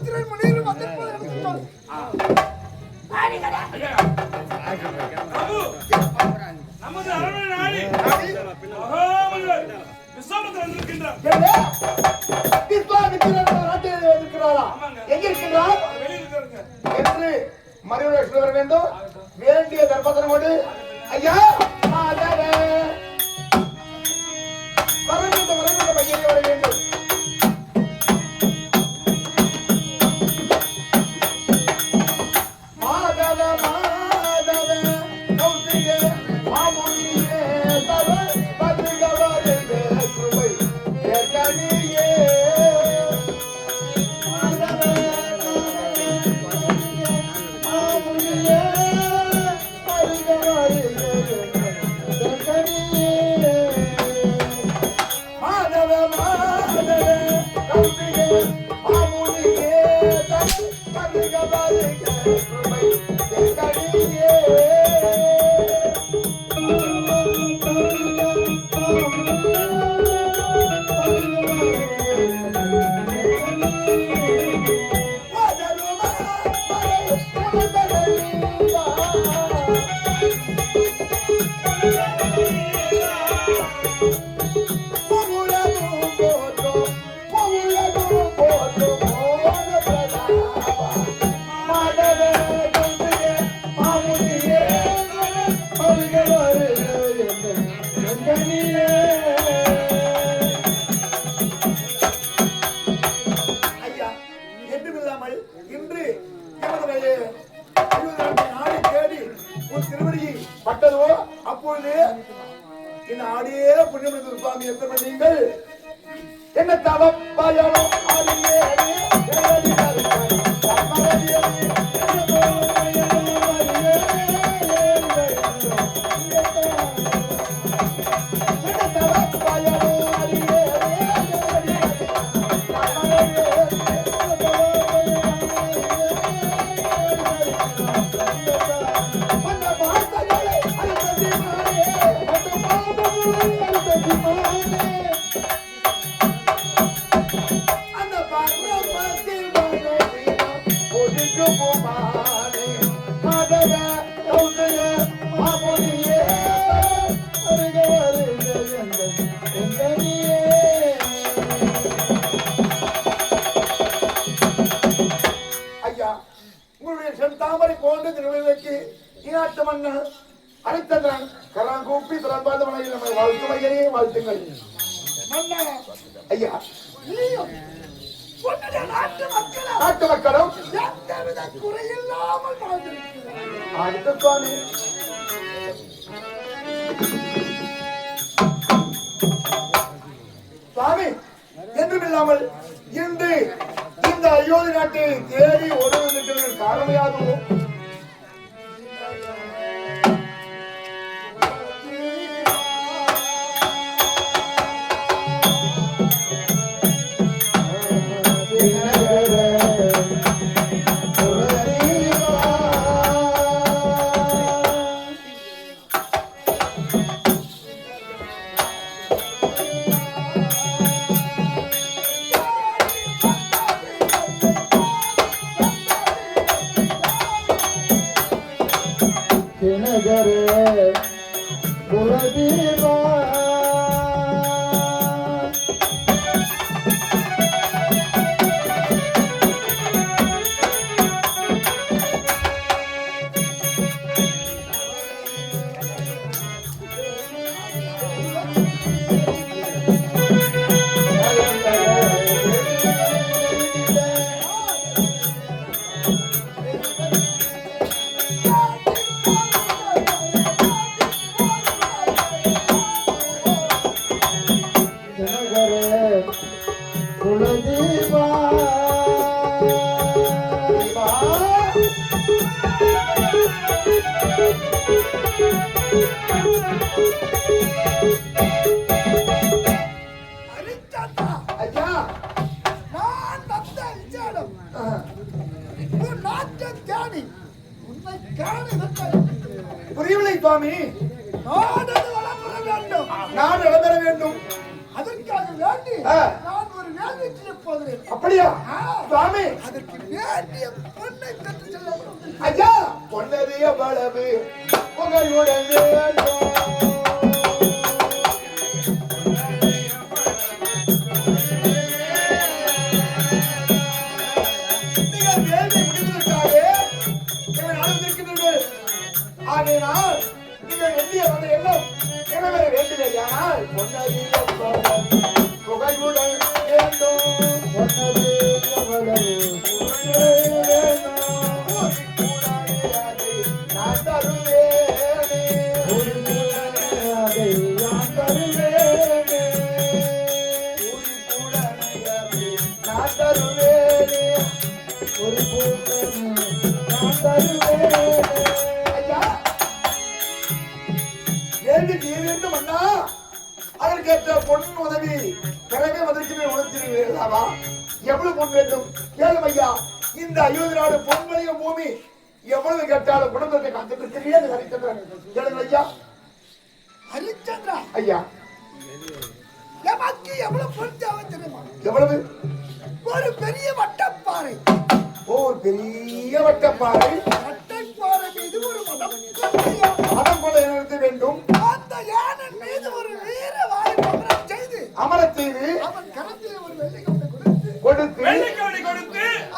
திறன் மனிதர் வந்திருப்பது எனக்கு சொல். நமது அரண்மனை நாடி விஸ்வாமித்திரர் வந்திருக்கின்றார். விஸ்வாமித்திரர் நாட்டில் வந்திருக்கிறாரா? எங்க இருக்கின்றார்? என்று மறுபடியும் சொல்ல வேண்டும். வேண்டிய தர்மத்திரம் கொண்டு ஐயா வரவேண்டும் பையனை வர வேண்டும். என்ன தவப்பாயாலோ தாமரை போன்ற திருவிழாக்கு ஈனாட்டு மன்னன் அனைத்தன் கராங்கூப்பி திறம்பாத மனையில் நம்மை வாழ்த்து மையனே வாழ்த்துங்கள். மன்னா ஐயா நாட்டு மக்களும் எந்தவித குறையில்லாமல் அடுத்த சுவாமி சுவாமி என்றுமில்லாமல் இன்று இந்த அயோத்தி நாட்டை தேடி ஓடுவதற்கு காரணமாகவும் புரியவில்லை சுவாமி. நாடு வளம்பெற வேண்டும். அதற்காக வேண்டி நான் ஒரு வேலைக்கு போகிறேன். அப்படியா சுவாமி? அதற்கு வேண்டிய பொண்ணை பெற்று செல்ல ஐயா பொன்னது எவ்வளவு உங்களுடன் நீங்கள் வேலை முடிவதற்காக ஆகையினால் நீங்கள் எண்ணிய வந்த எண்ணம் நிறைவேற வேண்டியதையானால் பொன்னது எவ்வளவு புகழுடன் வேண்டும் பொன்னது எவ்வளவு நான் தருவேனே நான் தருவேனே நான் தருவேனே ஒரு நான் தருவேனே ஐயா கேள்வி தீர வேண்டும் அண்ணா அதற்கேற்ற பொன் உதவி பிறவே வதற்குமே உணர்த்தினீர்களாவா எவ்வளவு பொன் வேண்டும் கேளும் ஐயா இந்த 50 நாடு பொன்மளிக பூமி எவ்வளவு கேட்டாலும் குடும்பத்தை காத்துட்டு தெரியாது ஹரிச்சந்திரன் கேளுங்க ஐயா ஹரிச்சந்திரா ஐயா எமக்கு எவ்வளவு பொன் தேவை தெரியுமா? எவ்வளவு? ஒரு பெரிய வட்டப்பாறை. ஓ பெரிய வட்டப்பாறை. வட்டப்பாறை மீது ஒரு மடம் கொள்ள நிறுத்த வேண்டும். அந்த யானையின் மீது ஒரு வீர வாளை அமரச் செய்து அவன் கரத்திலே ஒரு வெள்ளிக்கவனை கொடுத்து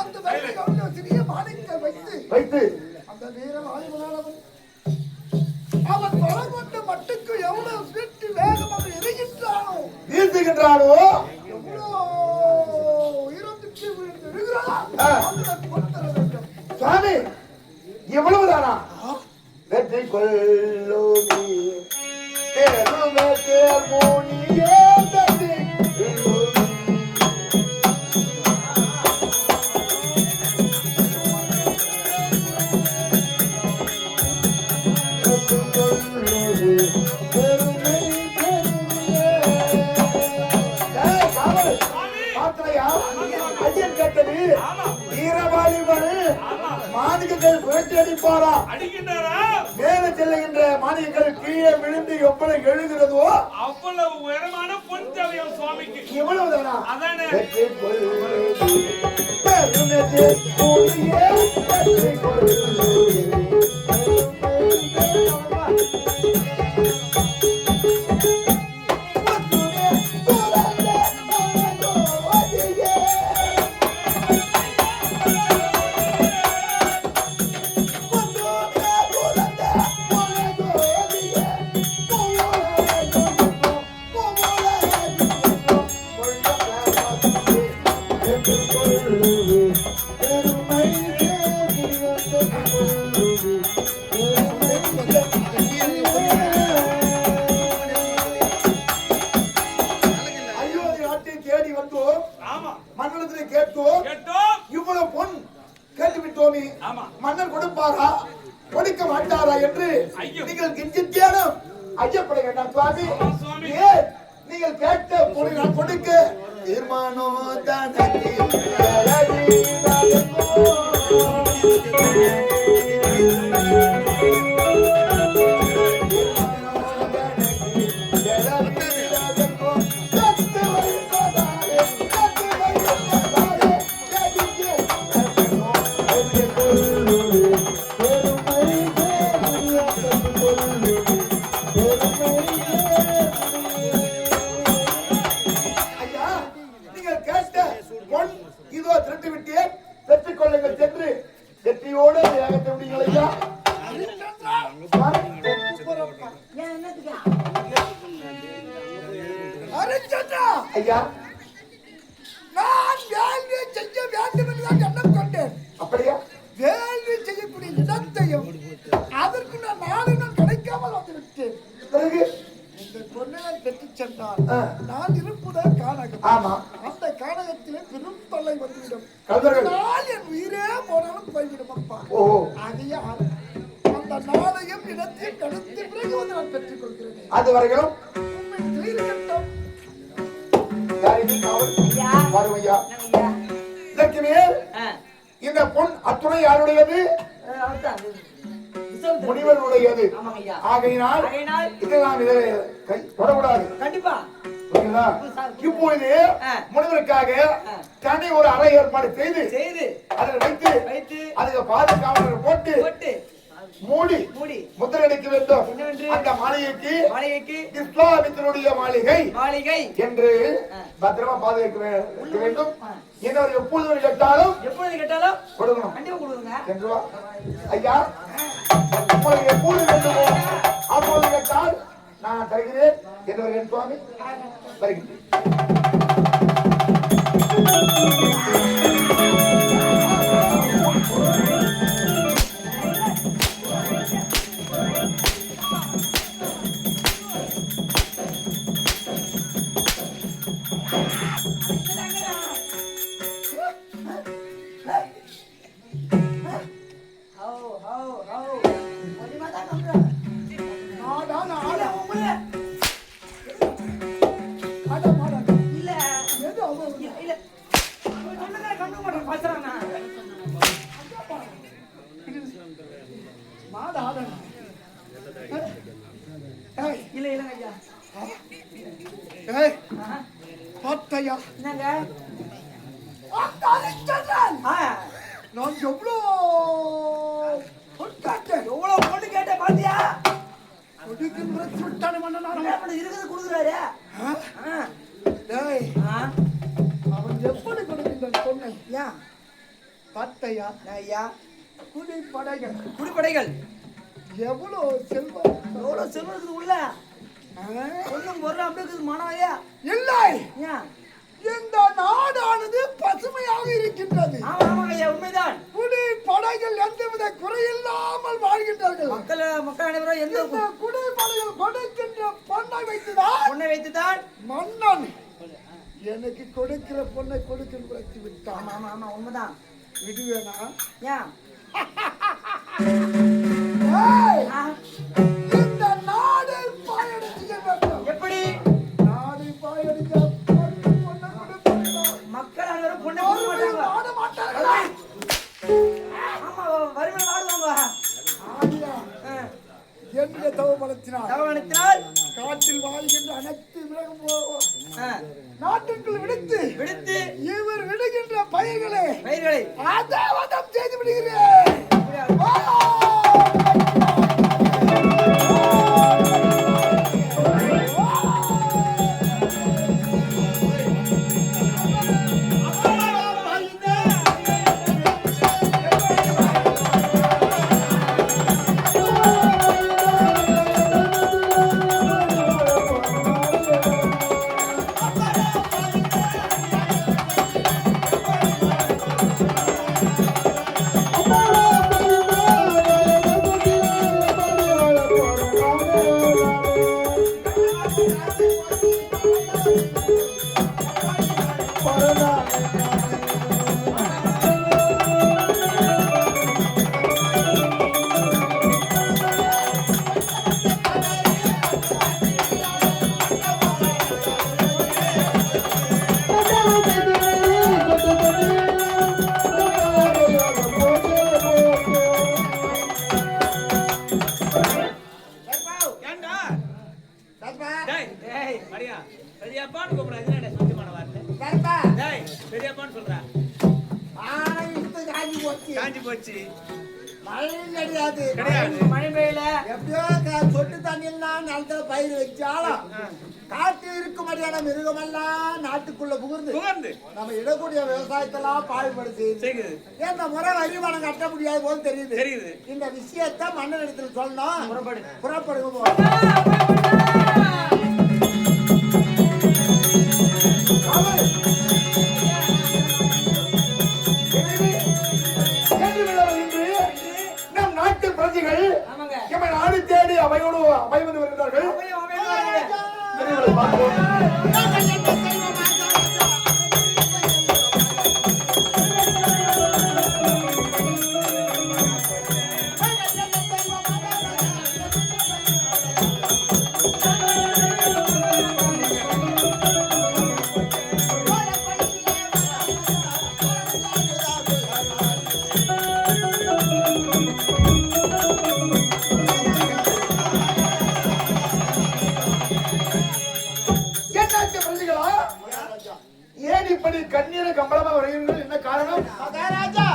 அந்த வெள்ளிக்கவனை ஒரு சிறிய மாணிக்கம் வைத்து அந்த வீர வாலிபனானவன் அவன் பலகொண்ட மட்டுக்கு எவ்வளவு வீட்டு வேகம் அவன் வீசுகின்றானோ எவ்வளோ உயிரோட்டுக்கு இருக்கிறானா சுவாமி எவ்வளவுதானா? வெற்றி கொள்ளோனி பெருமை தேர்மோனியே தட்டி மாணிக்கங்கள் புரட்சி அடிப்பாரா மேல செல்லுகின்ற மாணிக்கங்கள் கீழே விழுந்து எவ்வளவு எழுகிறதோ அவ்வளவு உயரமான பொன் தேவையம் சுவாமிக்கு. இவ்வளவுதானா? அதானே மன்னர் கொடுப்பாரா கொடுக்க மாட்டாரா என்று நீங்கள் கிஞ்சித்தேனும் ஐயப்பட வேண்டாம் சுவாமி. நீங்கள் கேட்ட பொருள் நான் கொடுக்க தீர்மானம் ஐயா நான் வேள்வி செய்ய வேண்டும் என்றுதான் எண்ணம் கொண்டேன். அப்படியா? வேள்வி செய்யக்கூடிய இடத்தையும் அதற்கு நான் நாளை நான் கிடைக்காமல் வந்துவிட்டேன். பிறகு இந்த பொண்ணை நான் பெற்றுச் சென்றால் நான் இருப்பதன் கானகம். ஆமா, அந்த கானகத்திலே பெரும் தொல்லை வந்துவிடும். நாள் என் உயிரே போனாலும் போய்விடும் அப்பா. ஆகையால் அந்த நாளையும் இடத்தையும் கடத்தி பிறகு வந்து நான் பெற்றுக் கொள்கிறேன். அது வரைக்கும் இருக்கட்டும். இந்த பொன் அத்துணை யாருடையது? முனிவருடையது. ஆகையினால் இதை நாம் தொடக்கூடாது. கண்டிப்பா புரிகிறதா? இப்பொழுது முனிவருக்காக தனி ஒரு அறை ஏற்பாடு செய்து அதில் வைத்து அதுக்கு பாதுகாவலர் போட்டு மூடி முத்திரை அடிக்க வேண்டும். அந்த மாளிகைக்கு இஸ்லாமியத்தினுடைய மாளிகை என்று பத்திரமா பாதுகாக்க வேண்டும். இன்னொரு எப்பொழுது கேட்டாலும் கொடுக்கணும். என்று ஐயா உங்களுக்கு எப்பொழுது வேண்டுமோ அப்பொழுது கேட்டால் நான் தருகிறேன் என்று என் சுவாமி வருகிறேன். நான் எவ்வளவு பொண்ணு கேட்டேன் பாத்தியா? இருக்குது கொடுக்குறாரு. அவன் எப்படி கொடுக்கின்றான் பொண்ணை? பார்த்தையா ஐயா? குடிப்படைகள் எவ்வளவு செல்வம் உள்ள ஒண்ணும் பொருள் அப்படி இருக்குது மாணவையா? இல்லை, இந்த நாடானது பசுமையாக இருக்கின்றது. உண்மைதான். குடி படைகள் எந்தவித குறையில்லாமல் வாழ்கின்றார்கள். மக்கள் அனைவரும் எந்த குடி படைகள் கொடுக்கின்ற பொண்ணை வைத்துதான் மன்னன் எனக்கு கொடுக்கிற பொண்ணை கொடுக்க வைத்து விட்டான். ஆமா உண்மைதான். விடுவேனா? இந்த நாடு பாயடிக்க வேண்டும். எப்படி நாடு பாயடிக்க? மக்கள் அனைவரும் பொண்ணை வாட மாட்டார்களா? ஆமா, வறுமை வாடுவாங்க. என்னுடைய தவமனத்தினால் காட்டில் வாழ்கின்ற அனைத்து விலகும் நாட்டுக்குள் விடுத்து இவர் விடுகின்ற பயிர்களை ஆதாவதம் செய்து விடுகிறேன். பயிர் வச்சாலும் காட்டில் இருக்கும்படியான மிருகமெல்லாம் நாட்டுக்குள்ள புகுந்து நம்ம இடக்கூடிய விவசாயத்தெல்லாம் பாடுபடுத்தி இந்த முறை வருமானம் கட்ட முடியாது போது தெரியுது. இந்த விஷயத்த மன்னர் இடத்துல சொல்லணும். புறப்படுங்க. நம் நாட்டு பிரஜைகள் எம்மை நாடு தேடி அவையோடு அவைவது வருகிறார்கள். மகாராஜா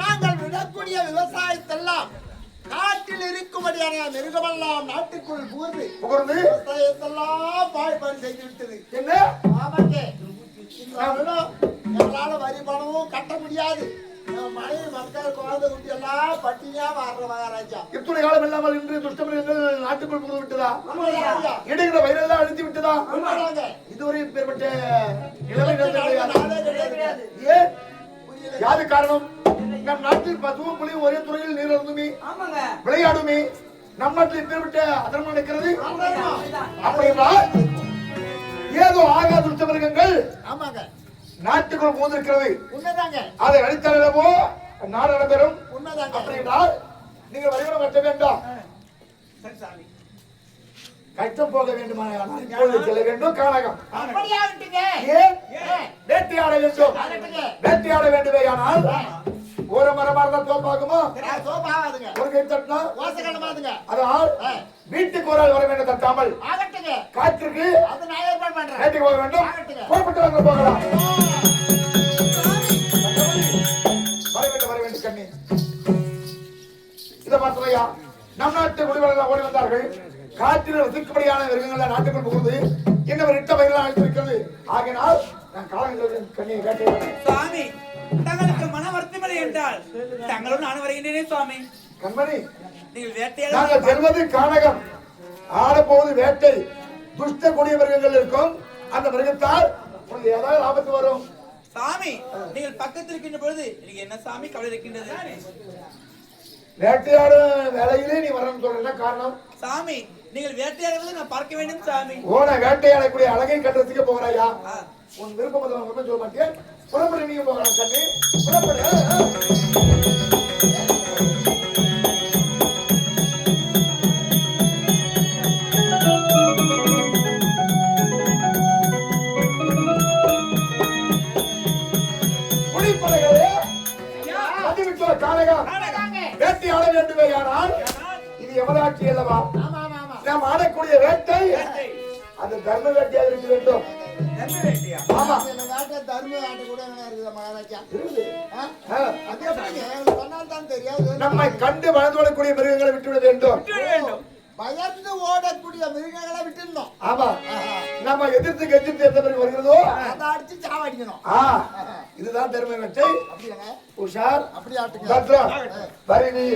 நாங்கள் விடக்கூடிய விவசாயத்தெல்லாம் காட்டில் இருக்கும்படியான மிருகமெல்லாம் நாட்டுக்குள் புகுந்து விவசாயத்தெல்லாம் பாழ்பாடு செய்து விட்டது. என்ன ஆமாங்க, இந்த வருடம் எங்களால வரி பணமும் கட்ட முடியாது. மனைவி மக்கள் குழந்தை குட்டி எல்லாம் பட்டினியா மாறுற மகாராஜா. இத்துணை காலம் இல்லாமல் இன்று துஷ்டமிருகங்கள் நாட்டுக்குள் புகுந்து விட்டதா? இடுகிற வயிறெல்லாம் அழுத்தி விட்டதா? இதுவரை பெறப்பட்ட ஏன் யாது காரணம்? நம் நாட்டில் பசுவும் புலியும் ஒரே துறையில் நீர் அருந்துமே விளையாடுமே. நம் நாட்டில் பெறப்பட்ட அதர்மம் நடக்கிறது. அப்படின்னா ஏதோ ஆகா துஷ்டமிருகங்கள் நாட்டுக்குள் புகுந்திருக்கிறது. அதை அடித்தளவோ நாடு நடைபெறும். அப்படின்றால் நீங்கள் வழிபட கட்ட வேண்டாம், கஷ்டம் போக வேண்டுமா? செல்ல வேண்டும் கானகம். ஏன் வேட்டையாட வேண்டும்? வேட்டையாட வேண்டுமே. ஆனால் ஒரு மரமா இருந்தா தோப்பாகுமா? ஒரு கை தட்டினா அதனால் வீட்டுக்கு ஒரு ஆள் வர வேண்டும். தட்டாமல் காற்றுக்கு வேட்டைக்கு போக வேண்டும். புறப்பட்டு வாங்க, போகலாம். வர வேண்டும் கண்ணி. இதை பார்த்தவையா நம் நாட்டு குடிவர்கள் ஓடி வந்தார்கள். காற்றில் வசிக்கும்படியான மிருகங்கள் நாட்டுக்குள் புகுந்து இன்னும் இட்ட பயிரெல்லாம் அழைத்திருக்கிறது. ஆகினால் நான் காலங்கள் கண்ணியை கேட்டேன். சுவாமி, தங்களுக்கு மன வருத்தமில்லை என்றால் தங்களோடு நான் வருகின்றேன் சுவாமி. கண்மணி, நீங்கள் வேட்டையாட நாங்கள் செல்வது கானகம், ஆடப்போவது வேட்டை. துஷ்ட கொடிய மிருகங்கள் இருக்கும். அந்த மிருகத்தால் உங்களுக்கு ஏதாவது ஆபத்து வரும். சாமி, நீங்கள் பக்கத்தில் இருக்கின்ற பொழுது எனக்கு என்ன சாமி கவலை இருக்கின்றது? வேட்டையாடும் வேலையிலே நீ வரணும் சொல்ற காரணம்? சாமி, நீங்கள் வேட்டையாடுவது நான் பார்க்க வேண்டும் சாமி. ஓன வேட்டையாடக்கூடிய அழகை கட்டுறதுக்கு போகிறாயா? உன் விருப்பம் சொல்ல மாட்டேன். புறப்பட நீங்க போகலாம் கண்ணு, புறப்பட. வேட்டையாட வேண்டுமே. ஆனால் இது எமதாட்சி அல்லவா? நாம் ஆடக்கூடிய வேட்டை அந்த தர்ம வேட்டையாக இருக்க வேண்டும். ஆமா, நம்மை கண்டு வளர்ந்து வரக்கூடிய மிருகங்களை விட்டுவிட வேண்டும். பயந்து ஓடக்கூடிய மிருகங்களை விட்டுருந்தோம். ஆமா, நம்ம எதிர்த்து எதிர்த்து எந்த பிறகு வருகிறதோ அதை அடிச்சு சாவடிக்கணும். இதுதான் தர்ம வேட்டை. உஷார், அப்படி ஆட்டுங்க. பரணி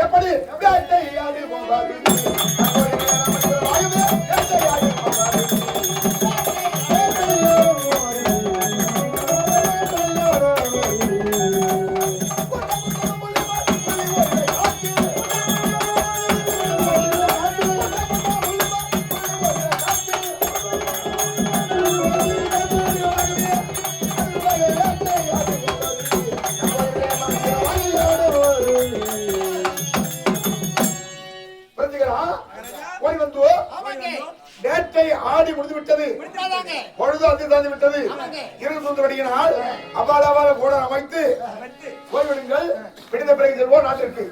எப்படி வேட்டையாடி போவாரு? வேட்டை ஆடி முடிந்து விட்டது. பொழுது அதிர்ந்து விட்டது. இருள் சுந்து வருகிறால் அவ்வாறு கூட அமைத்து போய்விடுங்கள். பிடித்த பிறகு செல்வோம் நாட்டிற்கு.